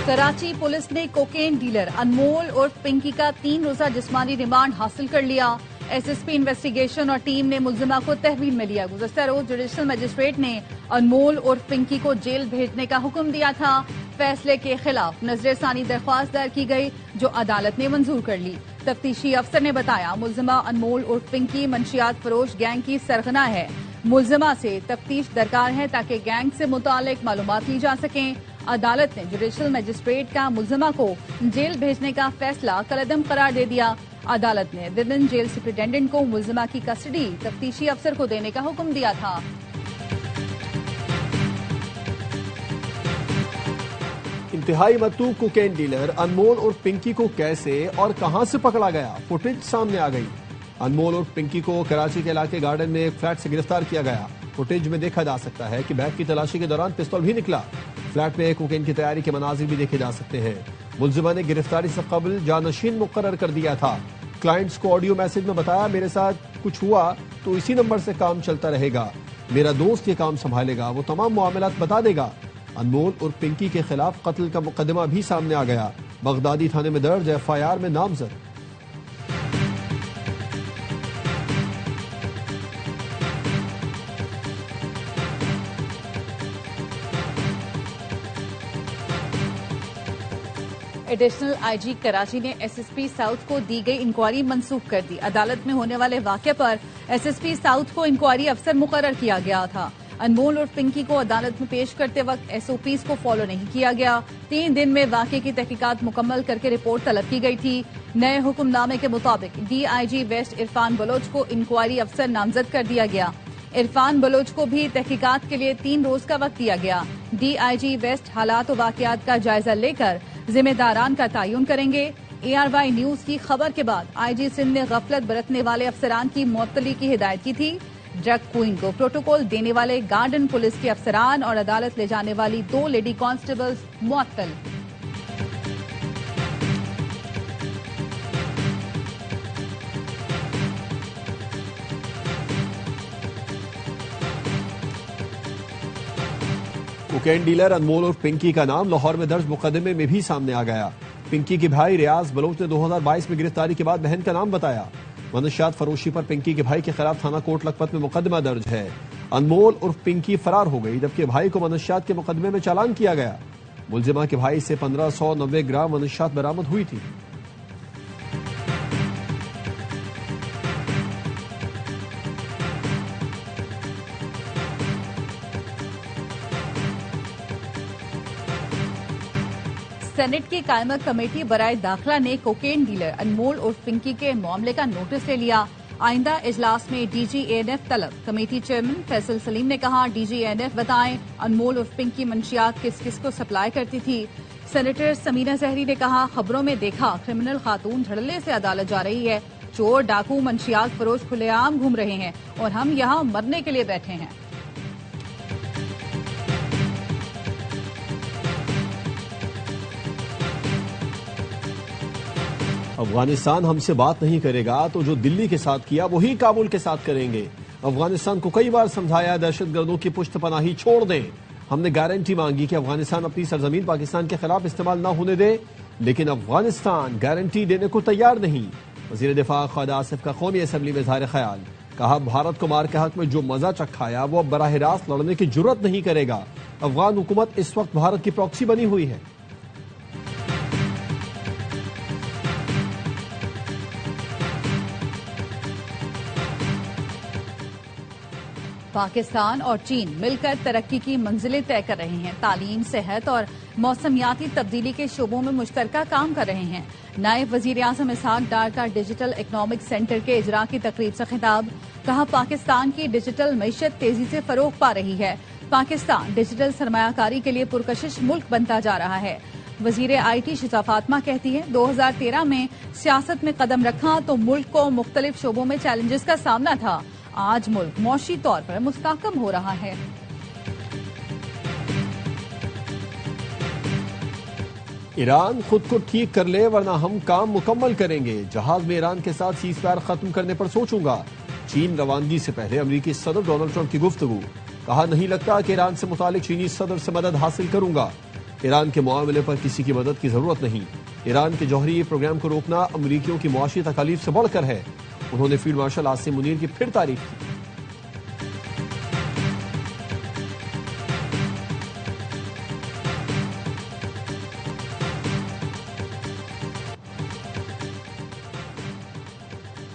Karachi police ने cocaine dealer अनमोल और पिंकी का 3 रोजा जिस्मानी रिमांड हासिल कर लिया। एसएसपी इन्वेस्टिगेशन और टीम ने मुल्जिमा को तहवील में लिया। गुज़श्ता रोज जुडिशल मजिस्ट्रेट ने अनमोल और पिंकी को जेल भेजने का हुक्म दिया था। फैसले के खिलाफ नजरसानी दरख्वास्त दायर की गई, जो अदालत ने मंजूर कर ली। तफ्तीशी अफसर ने बताया, मुल्जिमा अनमोल और पिंकी मंशियात फरोश गैंग की सरगना है। मुल्जिमा से तफ्तीश दरकार है ताकि गैंग से मुतालिक मालूमात ली जा सकें। अदालत ने जुडिशल मजिस्ट्रेट का मुल्जिमा को जेल भेजने का फैसला कलअदम करार दे दिया। अदालत ने विमेन जेल सुपरिटेंडेंट को मुल्जिमा की कस्टडी तफ्तीशी अफसर को देने का हुक्म दिया था। इंतहाई मतलूब कोकेन डीलर अनमोल और पिंकी को कैसे और कहां से पकड़ा गया, फुटेज सामने आ गई। अनमोल और पिंकी को कराची के इलाके गार्डन में एक फ्लैट से गिरफ्तार किया गया। फुटेज में देखा जा सकता है कि बैग की तलाशी के दौरान पिस्तौल भी निकला। फ्लैट में कोकेन की तैयारी के मनाजिर भी देखे जा सकते हैं। मुल्जिमा ने गिरफ्तारी से कबल जानशीन मुकर्रर कर दिया था। क्लाइंट्स को ऑडियो मैसेज में बताया, मेरे साथ कुछ हुआ तो इसी नंबर से काम चलता रहेगा, मेरा दोस्त ये काम संभालेगा, वो तमाम मामलात बता देगा। अनमोल और पिंकी के खिलाफ कत्ल का मुकदमा भी सामने आ गया। बगदादी थाने में दर्ज एफआईआर में नामजद। एडिशनल आईजी कराची ने एसएसपी साउथ को दी गई इंक्वायरी मंसूख कर दी। अदालत में होने वाले वाक़े पर एसएसपी साउथ को इंक्वायरी अफसर मुकर्रर किया गया था। अनमोल और पिंकी को अदालत में पेश करते वक्त एसओपीज को फॉलो नहीं किया गया। 3 दिन में वाक़े की तहकीकात मुकम्मल करके रिपोर्ट तलब की गई थी। नए हुक्मनामे के मुताबिक डीआईजी वेस्ट इरफान बलोच को इंक्वायरी अफसर नामजद कर दिया गया। इरफान बलोच को भी तहकीकात के लिए 3 रोज का वक्त दिया गया। डीआईजी वेस्ट हालात और वाक़यात का जायजा लेकर जिम्मेदारान का तयन करेंगे। ARY न्यूज की खबर के बाद आईजी सिंध ने गफलत बरतने वाले अफसरान की मुअत्तली की हिदायत की थी। ड्रग क्वीन को प्रोटोकॉल देने वाले गार्डन पुलिस के अफसरान और अदालत ले जाने वाली 2 लेडी कांस्टेबल्स मुअत्तल। कोकेन डीलर अनमोल और पिंकी का नाम लाहौर में दर्ज मुकदमे में भी सामने आ गया। पिंकी के भाई रियाज बलोच ने 2022 में गिरफ्तारी के बाद बहन का नाम बताया। मनशियात फरोशी पर पिंकी के भाई के खिलाफ थाना कोट लखपत में मुकदमा दर्ज है। अनमोल और पिंकी फरार हो गई, जबकि भाई को मनशियात के मुकदमे में चालान किया गया। मुल्जिमा के भाई से 1590 ग्राम मनशियात बरामद हुई थी। सेनेट की कायमा कमेटी बराए दाखिला ने कोकेन डीलर अनमोल और पिंकी के मामले का नोटिस ले लिया। आइंदा इजलास में DGANF तलब। कमेटी चेयरमैन फैसल सलीम ने कहा, DGANF बताएं अनमोल और पिंकी मंशियात किस किस को सप्लाई करती थी। सेनेटर समीना जहरी ने कहा, खबरों में देखा क्रिमिनल खातून धड़ल्ले से अदालत जा रही है, चोर डाकू मंशियात फरोश खुलेआम घूम रहे हैं और हम यहाँ मरने के लिए बैठे हैं। अफगानिस्तान हमसे बात नहीं करेगा तो जो दिल्ली के साथ किया वही काबुल के साथ करेंगे। अफगानिस्तान को कई बार समझाया दहशतगर्दों की पुश्तपनाही छोड़ दें। हमने गारंटी मांगी कि अफगानिस्तान अपनी सरजमीन पाकिस्तान के खिलाफ इस्तेमाल न होने दे, लेकिन अफगानिस्तान गारंटी देने को तैयार नहीं। वजीर दिफा ख्वाजा आसिफ का कौमी असम्बली में इज़हार ख्याल। कहा, भारत को मार के हक में जो मजा चखाया वो अब बराह रास्त लड़ने की जुर्रत नहीं करेगा। अफगान हुकूमत इस वक्त भारत की प्रॉक्सी बनी हुई है। पाकिस्तान और चीन मिलकर तरक्की की मंजिलें तय कर रहे हैं। तालीम, सेहत और मौसमियाती तब्दीली के शोबों में मुश्तरका काम कर रहे हैं। नायब वजीर आजम इसहाक डार का डिजिटल इकनॉमिक सेंटर के इजरा की तकरीब से खिताब। कहा, पाकिस्तान की डिजिटल मईशत तेजी से फरोग पा रही है। पाकिस्तान डिजिटल सरमायाकारी के लिए पुरकशिश मुल्क बनता जा रहा है। वजीर IT शिजा फातिमा कहती है, 2013 में सियासत में कदम रखा तो मुल्क को मुख्तलिफ शोबों में चैलेंजेस का सामना था। आज मुल्क मौशी तौर पर मुस्तहकम हो रहा है। ईरान खुद को ठीक कर ले वरना हम काम मुकम्मल करेंगे। जहाज में ईरान के साथ सीज़फायर खत्म करने पर सोचूंगा। चीन रवानगी से पहले अमेरिकी सदर डोनाल्ड ट्रंप की गुफ्तगू। कहा, नहीं लगता कि ईरान से मुतालिक चीनी सदर से मदद हासिल करूंगा। ईरान के मामले पर किसी की मदद की जरूरत नहीं। ईरान के जौहरी प्रोग्राम को रोकना अमरीकियों की मुआशी तकालीफ से बढ़कर है। उन्होंने फील्ड मार्शल आसिम मुनीर की फिर तारीफ की।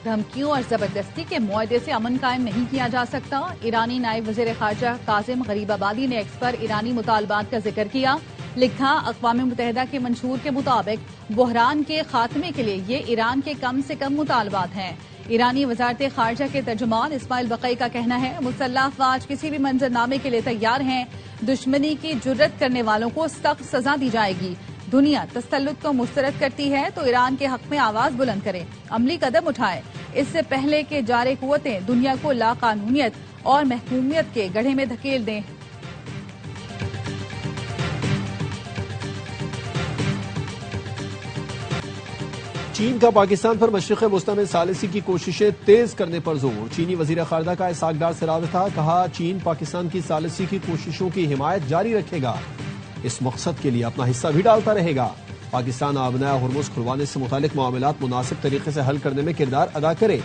धमकियों और जबरदस्ती के मुआहदे से अमन कायम नहीं किया जा सकता। ईरानी नायब वज़ीर ख़ारजा कासिम गरीबाबादी ने एक्स पर ईरानी मुतालबात का जिक्र किया। लिखा, अक़वाम मुत्तहिदा के मंशूर के मुताबिक बहरान के खात्मे के लिए ये ईरान के कम से कम मुतालबात हैं। ईरानी वज़ारत ख़ारजा के तर्जुमान इस्माइल बक़ई का कहना है, मुसल्लह अफ़वाज किसी भी मंजरनामे के लिए तैयार हैं। दुश्मनी की जुर्रत करने वालों को सख्त सजा दी जाएगी। दुनिया तसल्लुत को मुस्तरद करती है तो ईरान के हक में आवाज बुलंद करें, अमली कदम उठाए। इससे पहले के जारे कुव्वतें दुनिया को लाकानूनियत और महकूमियत के गड्ढे में धकेल दें। चीन का पाकिस्तान पर मशरिक़ वस्ता में सालिसी की कोशिशें तेज करने पर जोर। चीनी वज़ीर ख़ारजा का इसहाक़ डार से राबिता। कहा, चीन पाकिस्तान की सालिसी की कोशिशों की हिमायत जारी रखेगा। इस मकसद के लिए अपना हिस्सा भी डालता रहेगा। पाकिस्तान आबना हुर्मुज़ खुलवाने से मुतालिक मामलात मुनासिब तरीके से हल करने में किरदार अदा करे।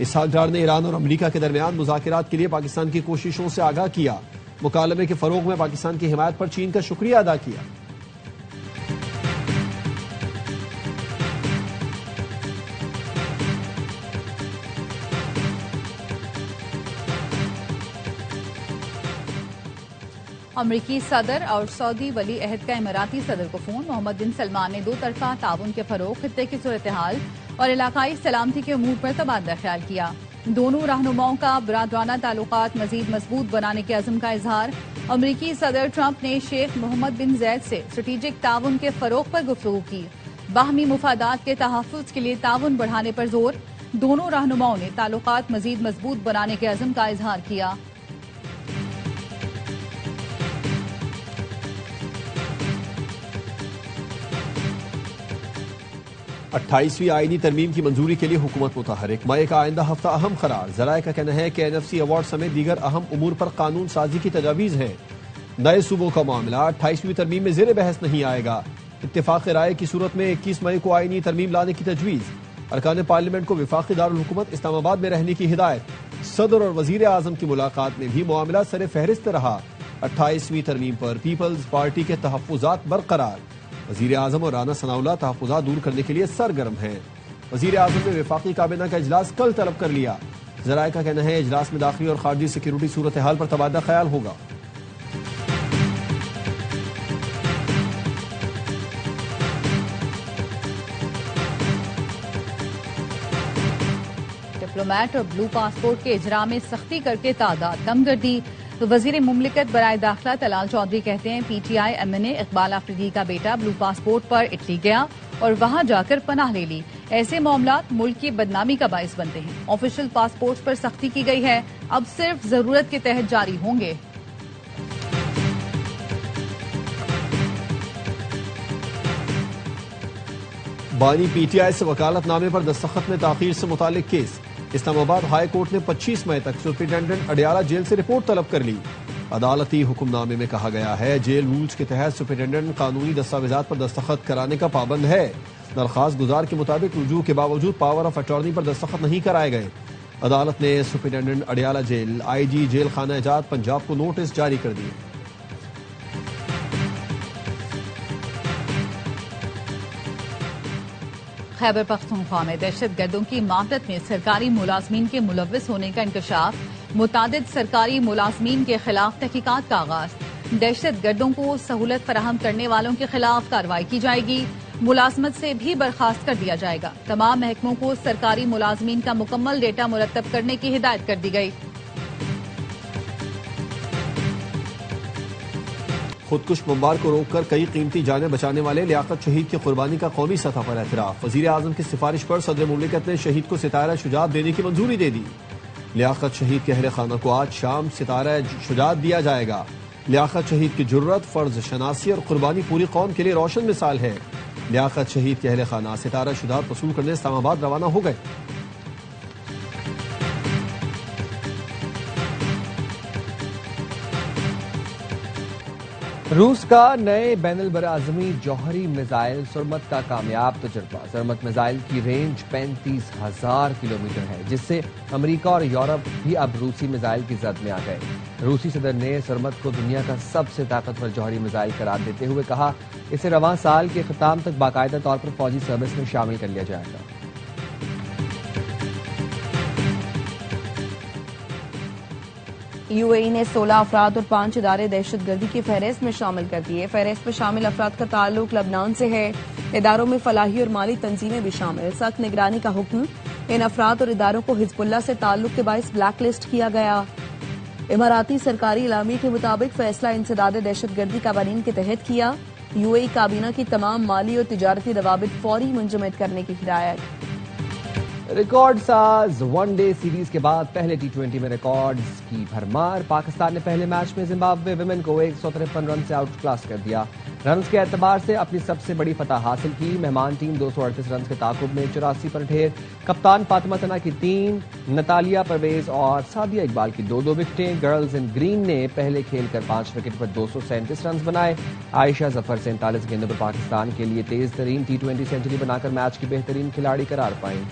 इसहाक़ डार ने ईरान और अमरीका के दरमियान मुज़ाकिरात के लिए पाकिस्तान की कोशिशों से आगाह किया। मुकालमे के फ़रोग़ में पाकिस्तान की हिमायत पर चीन का शुक्रिया अदा किया। अमरीकी सदर और सऊदी वली अहद का इमाराती सदर को फोन। मोहम्मद बिन सलमान ने दो तरफा ताउन के फरोग, खित्ते की सूरत हाल और इलाकाई सलामती के उमूर पर तबादला ख्याल किया। दोनों रहनुमाओं का बरादराना ताल्लुकात मजीद मजबूत बनाने के अज़्म का इजहार। अमरीकी सदर ट्रंप ने शेख मोहम्मद बिन जैद से स्ट्रेटेजिक ताउन के फरोग पर गुफ्तगू की। बाहमी मुफादात के तहफ़्फ़ुज़ के लिए ताउन बढ़ाने पर जोर। दोनों रहनुमाओं ने ताल्लुकात मजीद मजबूत बनाने के अज़्म का इजहार किया। अट्ठाईसवीं आईनी तरमीम की मंजूरी के लिए हुकूमत मुतहरिक। मई का आइंदा हफ्ता अहम करार। जराये का कहना है कि NFC अवार्ड समेत दीगर अहम उमूर पर कानून साजी की तजावीज़ है। नए सूबों का मामला 28वीं तरमीम में ज़ेर बहस नहीं आएगा। इत्तेफाक राय की सूरत में 21 मई को आईनी तरमीम लाने की तजवीज़। अरकान पार्लियामेंट को विफाकी दारुल हुकूमत इस्लामाबाद में रहने की हिदायत। सदर और वजीर आजम की मुलाकात में भी मामला सर फहरिस्त रहा। 28वीं तरमीम पर पीपल्स पार्टी के तहफ़्फ़ुज़ात बरकरार। वज़ीर आज़म और राना सनाउल्लाह तहफ़्फ़ुज़ात दूर करने के लिए सरगर्म हैं। वज़ीर आज़म ने विफाकी काबीना का इजलास कल तलब कर लिया। ज़राए का कहना है, इजलास में दाखिली और खारजी सिक्योरिटी सूरत हाल पर तबादला ख्याल होगा। डिप्लोमेट और ब्लू पासपोर्ट के इजरा में सख्ती करके तादाद कम कर दी। तो वजीर मुमलिकत बराए दाखिला तलाल चौधरी कहते हैं, PTI MNA इकबाल आफरीदी का बेटा ब्लू पासपोर्ट पर इटली गया और वहां जाकर पनाह ले ली। ऐसे मामलात मुल्क की बदनामी का बाइस बनते हैं। ऑफिशियल पासपोर्ट पर सख्ती की गई है, अब सिर्फ जरूरत के तहत जारी होंगे। बानी PTI से वकालतनामे पर दस्तखत में ताखीर से मुतालिक केस। इस्लामाबाद हाई कोर्ट ने 25 मई तक सुप्रिंटेंडेंट अडियाला जेल से रिपोर्ट तलब कर ली। अदालती हुक्मनामे में कहा गया है, जेल रूल्स के तहत सुप्रिंटेंडेंट कानूनी दस्तावेजात पर दस्तखत कराने का पाबंद है। दरख्वास्त गुजार के मुताबिक रुजू के बावजूद पावर ऑफ अटॉर्नी पर दस्तखत नहीं कराए गए। अदालत ने superintendent Adiala jail, IG jail खाना एजाज पंजाब को नोटिस जारी कर दिए। खैबर पख्तूनख्वा में दहशत गर्दों की मातहत में सरकारी मुलाजमीन के मुलव्विस होने का इंकशाफ। मुतादिद सरकारी मुलाजमीन के खिलाफ तहकीकात का आगाज। दहशत गर्दों को सहूलत फराहम करने वालों के खिलाफ कार्रवाई की जाएगी। मुलाजमत से भी बर्खास्त कर दिया जाएगा। तमाम महकमों को सरकारी मुलाजमीन का मुकम्मल डेटा मुरतब करने की हिदायत कर दी गई। खुदकुश बमबार को रोककर कई कीमती जानें बचाने वाले लियाकत शहीद की कुर्बानी का कौमी सतह पर एतराफ। वज़ीर आज़म की सिफारिश पर सदर मुमलिकत ने शहीद को सितारा शुजात देने की मंजूरी दे दी। लियाकत शहीद के अहले खाना को आज शाम सितारा शुजात दिया जाएगा। लियाकत शहीद की जुर्रत, फर्ज शनासी और कुर्बानी पूरी कौम के लिए रोशन मिसाल है। लियाकत शहीद के अहले खाना सितारा शुजात वसूल करने इस्लामाबाद रवाना हो गए। रूस का नए बैनुल बराज़मी जौहरी मिसाइल सुरमत का कामयाब तजुर्बा। सुरमत मिसाइल की रेंज 35,000 किलोमीटर है, जिससे अमेरिका और यूरोप भी अब रूसी मिसाइल की जद में आ गए। रूसी सदर ने सुरमत को दुनिया का सबसे ताकतवर जौहरी मिसाइल करार देते हुए कहा, इसे रवां साल के खिताम तक बाकायदा तौर पर फौजी सर्विस में शामिल कर लिया जाएगा। यूएई ने 16 अफराद और 5 इदारे दहशतगर्दी की फहरिस्त में शामिल कर दिए। फहरिस्त में शामिल अफराद का ताल्लुक लबनान से है। इदारों में फलाही और माली तंजीमें भी शामिल। सख्त निगरानी का हुक्म। इन अफराद और इदारों को हिजबुल्लाह से ताल्लुक के बायस ब्लैक लिस्ट किया गया। इमाराती सरकारी इलामी के मुताबिक फैसला इंसदाद दहशतगर्दी कानून के तहत किया। यूएई काबीना की तमाम माली और तिजारती रवाबित फौरी मुंजमद करने की हिदायत। रिकॉर्ड साज वनडे सीरीज के बाद पहले टी20 में रिकॉर्ड्स की भरमार। पाकिस्तान ने पहले मैच में जिम्बाब्वे विमेन को 153 रन से आउट क्लास कर दिया। रन्स के एतबार से अपनी सबसे बड़ी फतह हासिल की। मेहमान टीम 238 रन के ताकुब में 84 पर ढेर। कप्तान फातिमा तना की 3, नतालिया परवेज और सादिया इकबाल की 2-2 विकेटें। गर्ल्स इन ग्रीन ने पहले खेलकर 5 विकेट पर 237 रन बनाए। आयशा जफर 47 गेंदों पर पाकिस्तान के लिए तेज तरीन टी20 सेंचुरी बनाकर मैच की बेहतरीन खिलाड़ी करार पाई।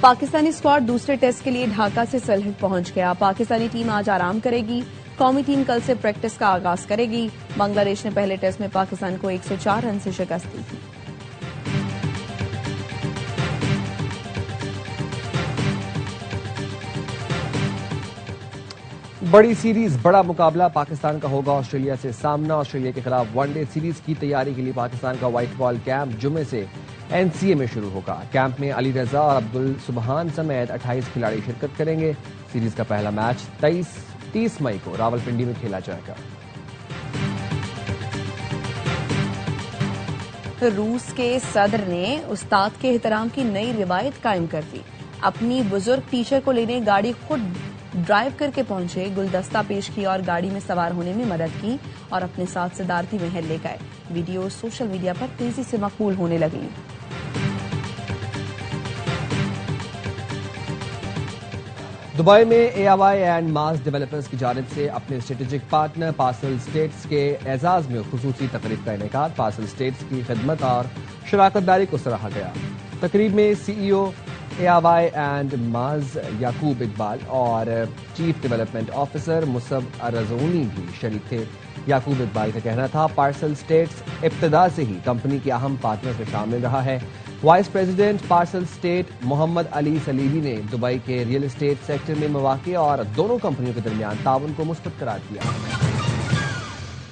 पाकिस्तानी स्क्वाड दूसरे टेस्ट के लिए ढाका से सलहट पहुंच गया। पाकिस्तानी टीम आज आराम करेगी। कौमी टीम कल से प्रैक्टिस का आगाज करेगी। बांग्लादेश ने पहले टेस्ट में पाकिस्तान को 104 रन से शिकस्त दी थी। बड़ी सीरीज, बड़ा मुकाबला पाकिस्तान का होगा ऑस्ट्रेलिया से सामना। ऑस्ट्रेलिया के खिलाफ वनडे सीरीज की तैयारी के लिए पाकिस्तान का व्हाइट बॉल कैंप जुमे से एनसीए में शुरू होगा। कैंप में अली रजा और अब्दुल सुबहान समेत 28 खिलाड़ी शिरकत करेंगे। सीरीज का पहला मैच 30 मई को रावलपिंडी में खेला जाएगा। रूस के सदर ने उस्ताद के एहतराम की नई रिवायत कायम कर दी। अपनी बुजुर्ग टीचर को लेने गाड़ी खुद ड्राइव करके पहुंचे, गुलदस्ता पेश किया और गाड़ी में सवार होने में मदद की और अपने साथ सदारती महल ले गए। वीडियो सोशल मीडिया पर तेजी से मकबूल होने लगी। दुबई में एआवाई एंड मास डेवलपर्स की जानिब से अपने स्ट्रेटेजिक पार्टनर पार्सल स्टेट्स के एजाज में खुसूसी तकरीब का इनेकाद। पार्सल स्टेट्स की खिदमत और शराकतदारी को सराहा गया। तकरीब में सीईओ एआवाई एंड माज याकूब इकबाल और चीफ डेवलपमेंट ऑफिसर मुसब अरजोनी भी शरीक थे। याकूब इकबाल का कहना था, पार्सल स्टेट्स इब्तिदा से ही कंपनी के अहम पार्टनर्स में शामिल रहा है। वाइस प्रेसिडेंट पार्सल स्टेट मोहम्मद अली सलीबी ने दुबई के रियल एस्टेट सेक्टर में मौके और दोनों कंपनियों के दरमियान ताउन को मुस्बत करार दिया।